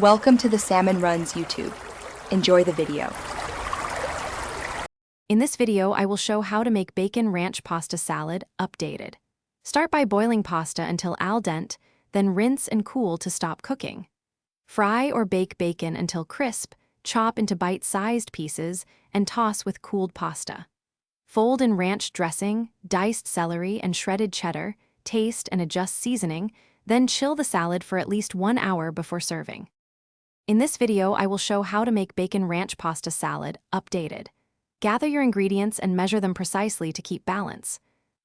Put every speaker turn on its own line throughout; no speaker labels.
Welcome to the Salmon Runs YouTube. Enjoy the video.
In this video, I will show how to make bacon ranch pasta salad updated. Start by boiling pasta until al dente, then rinse and cool to stop cooking. Fry or bake bacon until crisp, chop into bite-sized pieces, and toss with cooled pasta. Fold in ranch dressing, diced celery, and shredded cheddar, taste and adjust seasoning, then chill the salad for at least 1 hour before serving. In this video, I will show how to make bacon ranch pasta salad updated. Gather your ingredients and measure them precisely to keep balance.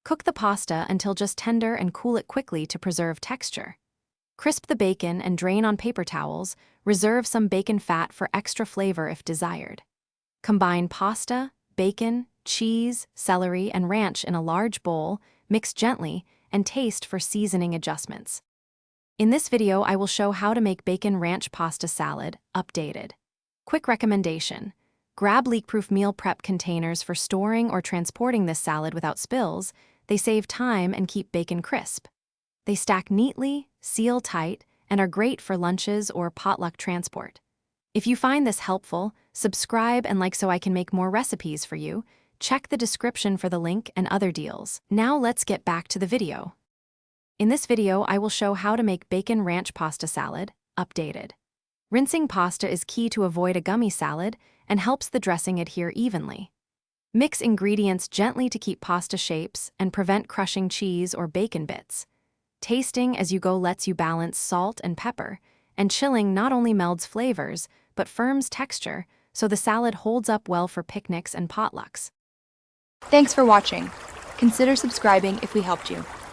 Cook the pasta until just tender and cool it quickly to preserve texture. Crisp the bacon and drain on paper towels. Reserve some bacon fat for extra flavor if desired. Combine pasta, bacon, cheese, celery, and ranch in a large bowl, mix gently, and taste for seasoning adjustments. In this video, I will show how to make bacon ranch pasta salad updated. Quick recommendation: grab leak-proof meal prep containers for storing or transporting this salad without spills. They save time and keep bacon crisp. They stack neatly, seal tight, and are great for lunches or potluck transport. If you find this helpful, subscribe and like so I can make more recipes for you. Check the description for the link and other deals. Now let's get back to the video. In this video, I will show how to make bacon ranch pasta salad updated. Rinsing pasta is key to avoid a gummy salad and helps the dressing adhere evenly. Mix ingredients gently to keep pasta shapes and prevent crushing cheese or bacon bits. Tasting as you go lets you balance salt and pepper, and chilling not only melds flavors, but firms texture, so the salad holds up well for picnics and potlucks.
Thanks for watching. Consider subscribing if we helped you.